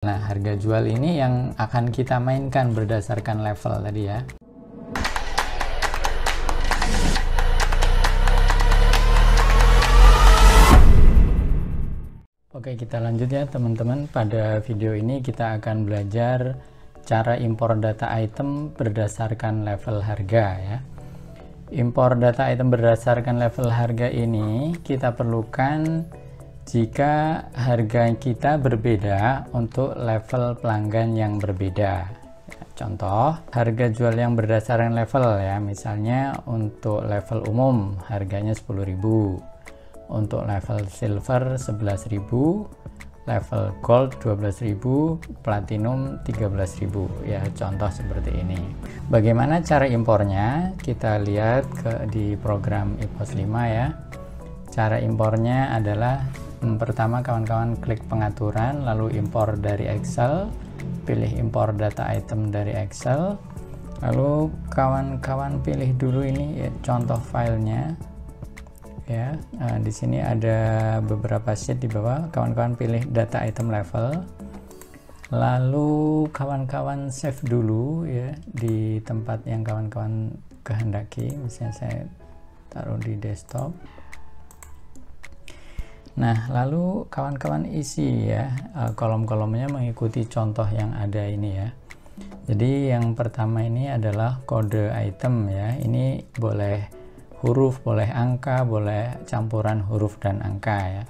Nah, harga jual ini yang akan kita mainkan berdasarkan level tadi ya. Oke, kita lanjut ya teman-teman. Pada video ini kita akan belajar cara impor data item berdasarkan level harga ya. Impor data item berdasarkan level harga ini kita perlukan jika harga kita berbeda untuk level pelanggan yang berbeda. Contoh, harga jual yang berdasarkan level ya, misalnya untuk level umum harganya 10.000, untuk level silver 11.000, level gold 12.000, platinum 13.000 ya, contoh seperti ini. Bagaimana cara impornya? Kita lihat di program IPOS 5 ya. Cara impornya adalah pertama kawan-kawan klik pengaturan, lalu impor dari Excel, pilih impor data item dari Excel, lalu kawan-kawan pilih dulu ini ya, contoh filenya ya. Di sini ada beberapa sheet di bawah, kawan-kawan pilih data item level, lalu kawan-kawan save dulu ya di tempat yang kawan-kawan kehendaki. Misalnya saya taruh di desktop. Nah, lalu kawan-kawan isi ya kolom-kolomnya mengikuti contoh yang ada ini ya. Jadi yang pertama ini adalah kode item ya. Ini boleh huruf, boleh angka, boleh campuran huruf dan angka ya.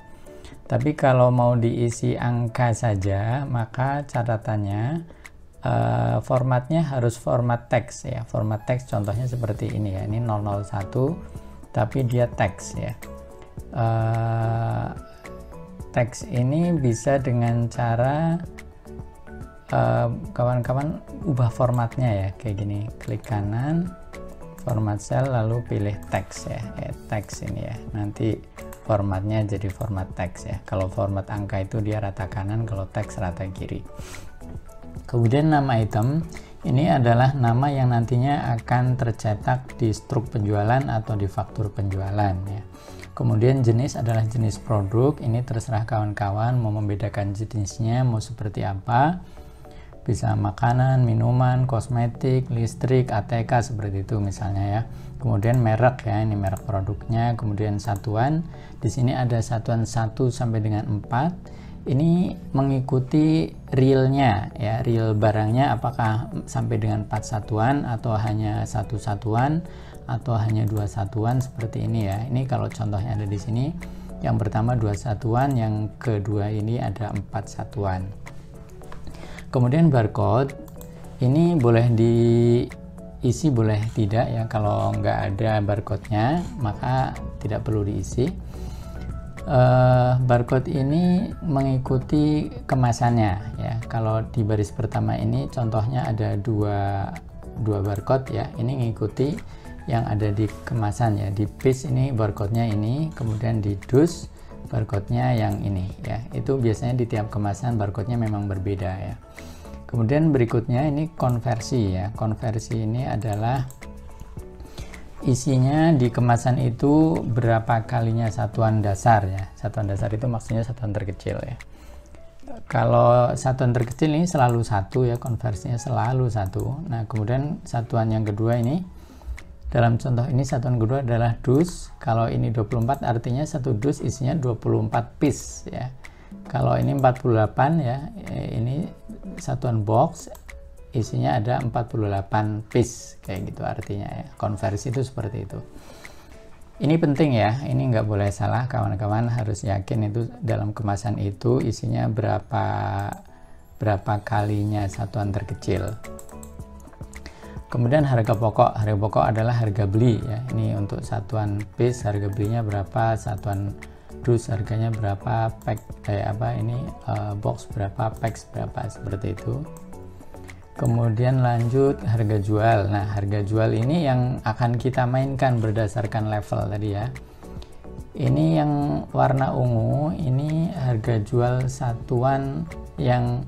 Tapi kalau mau diisi angka saja, maka catatannya formatnya harus format teks ya. Format teks contohnya seperti ini ya. Ini 001 tapi dia teks ya. Teks ini bisa dengan cara kawan-kawan ubah formatnya ya, kayak gini, klik kanan format cell lalu pilih teks ya, teks ini ya, nanti formatnya jadi format teks ya. Kalau format angka itu dia rata kanan, kalau teks rata kiri. Kemudian nama item ini adalah nama yang nantinya akan tercetak di struk penjualan atau di faktur penjualan ya. Kemudian jenis adalah jenis produk, ini terserah kawan-kawan mau membedakan jenisnya mau seperti apa. Bisa makanan, minuman, kosmetik, listrik, ATK seperti itu misalnya ya. Kemudian merek ya, ini merek produknya. Kemudian satuan, di sini ada satuan 1 sampai dengan 4. Ini mengikuti realnya ya, real barangnya apakah sampai dengan 4 satuan atau hanya 1 satuan atau hanya 2 satuan seperti ini ya. Ini kalau contohnya ada di sini, yang pertama 2 satuan, yang kedua ini ada 4 satuan. Kemudian barcode ini boleh diisi boleh tidak ya. Kalau nggak ada barcode-nya maka tidak perlu diisi. Barcode ini mengikuti kemasannya ya. Kalau di baris pertama ini contohnya ada dua barcode ya, ini mengikuti yang ada di kemasan ya. Di piece ini barcode-nya ini, kemudian di dus barcode-nya yang ini ya. Itu biasanya di tiap kemasan barcode-nya memang berbeda ya. Kemudian berikutnya ini konversi ya. Konversi ini adalah isinya di kemasan itu berapa kalinya satuan dasar ya. Satuan dasar itu maksudnya satuan terkecil ya. Kalau satuan terkecil ini selalu 1 ya, konversinya selalu 1. Nah, kemudian satuan yang kedua ini, dalam contoh ini satuan kedua adalah dus. Kalau ini 24 artinya satu dus isinya 24 piece ya. Kalau ini 48 ya, ini satuan box isinya ada 48 piece kayak gitu artinya ya. Konversi itu seperti itu. Ini penting ya, ini nggak boleh salah, kawan-kawan harus yakin itu dalam kemasan itu isinya berapa kalinya satuan terkecil. Kemudian harga pokok adalah harga beli ya. Ini untuk satuan piece harga belinya berapa, satuan dus harganya berapa, pack box berapa, packs berapa, seperti itu. Kemudian lanjut harga jual. Nah, harga jual ini yang akan kita mainkan berdasarkan level tadi ya. Ini yang warna ungu, ini harga jual satuan yang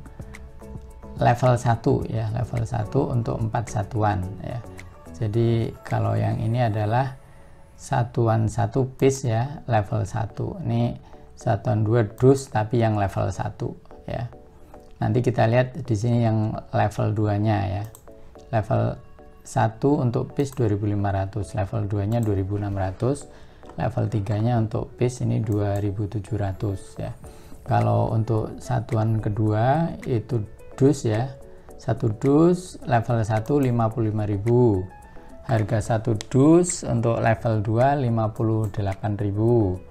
level 1 ya, level 1 untuk 4 satuan ya. Jadi kalau yang ini adalah satuan 1 piece ya, level 1. Ini satuan 2 dus tapi yang level 1 ya. Nanti kita lihat di sini yang level 2-nya ya. Level 1 untuk PIS 2500, level 2-nya 2600, level 3-nya untuk PIS ini 2700 ya. Kalau untuk satuan kedua itu dus ya. Satu dus level 1 55.000. Harga satu dus untuk level 2 58.000.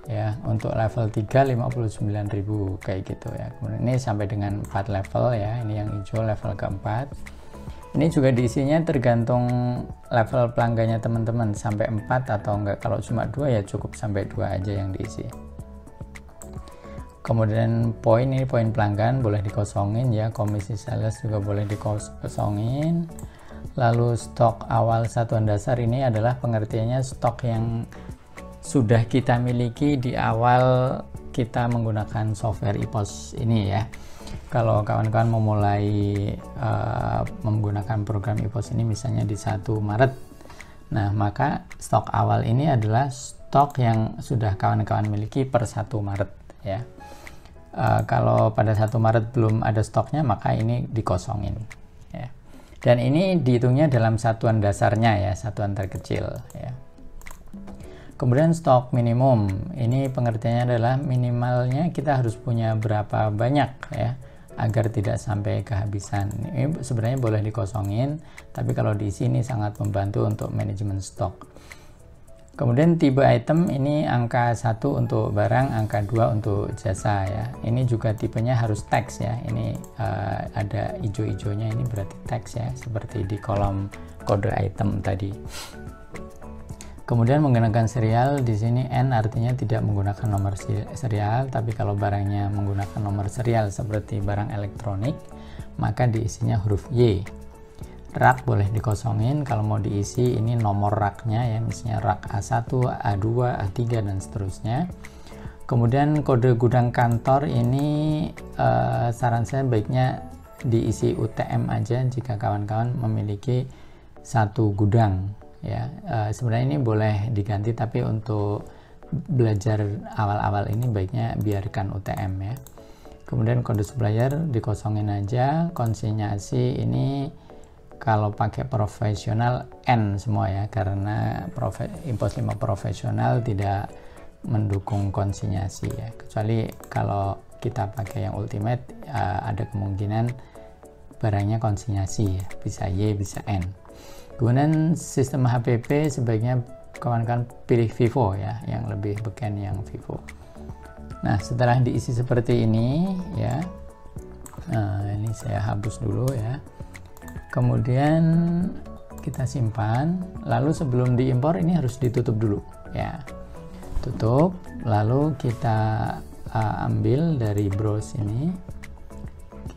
Ya, untuk level 3 59.000 kayak gitu ya. Kemudian ini sampai dengan 4 level ya. Ini yang hijau level keempat. Ini juga diisinya tergantung level pelanggannya teman-teman, sampai 4 atau enggak. Kalau cuma 2 ya cukup sampai 2 aja yang diisi. Kemudian poin, ini poin pelanggan boleh dikosongin ya, komisi sales juga boleh dikosongin. Lalu stok awal satuan dasar ini adalah pengertiannya stok yang sudah kita miliki di awal kita menggunakan software IPOS ini ya. Kalau kawan-kawan memulai menggunakan program IPOS ini misalnya di 1 Maret, nah maka stok awal ini adalah stok yang sudah kawan-kawan miliki per 1 Maret ya. Kalau pada 1 Maret belum ada stoknya, maka ini dikosongin ya. Dan ini dihitungnya dalam satuan dasarnya ya, satuan terkecil ya. Kemudian stok minimum, ini pengertiannya adalah minimalnya kita harus punya berapa banyak ya, agar tidak sampai kehabisan. Ini sebenarnya boleh dikosongin, tapi kalau di sini sangat membantu untuk manajemen stok. Kemudian tipe item, ini angka 1 untuk barang, angka 2 untuk jasa ya. Ini juga tipenya harus teks ya. Ini ada hijau-hijaunya, ini berarti teks ya, seperti di kolom kode item tadi. Kemudian menggunakan serial, di sini N artinya tidak menggunakan nomor serial, tapi kalau barangnya menggunakan nomor serial seperti barang elektronik, maka diisinya huruf Y. Rak boleh dikosongin, kalau mau diisi ini nomor raknya ya, misalnya rak A1, A2, A3 dan seterusnya. Kemudian kode gudang kantor ini saran saya baiknya diisi UTM aja jika kawan-kawan memiliki satu gudang. Ya, sebenarnya ini boleh diganti, tapi untuk belajar awal-awal ini baiknya biarkan UTM ya. Kemudian kode supplier dikosongin aja. Konsinyasi ini kalau pakai profesional N semua ya, karena IPOS 5 profesional tidak mendukung konsinyasi ya, kecuali kalau kita pakai yang ultimate ada kemungkinan barangnya konsinyasi ya, bisa Y bisa N. Kemudian sistem HPP sebaiknya kawan-kawan pilih Vivo ya, yang lebih beken yang Vivo. Nah, setelah diisi seperti ini ya, ini saya hapus dulu ya. Kemudian kita simpan, lalu sebelum diimpor ini harus ditutup dulu ya. Tutup, lalu kita ambil dari browse ini,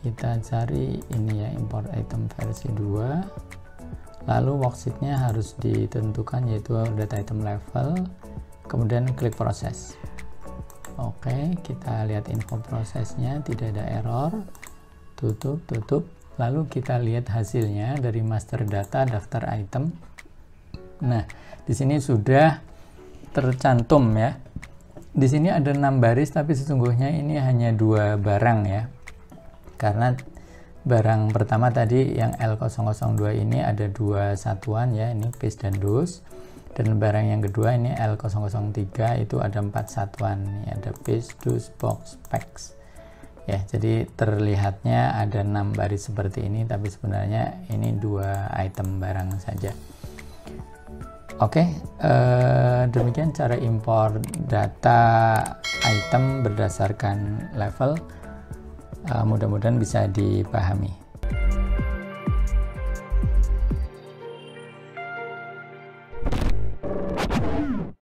kita cari ini ya, import item versi 2. Lalu worksheetnya harus ditentukan, yaitu data item level, kemudian klik proses. Oke, kita lihat info prosesnya, tidak ada error. Tutup, lalu kita lihat hasilnya dari master data daftar item. Nah, di sini sudah tercantum ya. Di sini ada 6 baris, tapi sesungguhnya ini hanya 2 barang ya. Karena barang pertama tadi yang L002 ini ada 2 satuan ya, ini PIS dan dus. Dan barang yang kedua ini L003 itu ada 4 satuan, ini ada PIS, dus, box, packs. Ya, jadi terlihatnya ada 6 baris seperti ini, tapi sebenarnya ini 2 item barang saja. Oke, demikian cara impor data item berdasarkan level. Mudah-mudahan bisa dipahami.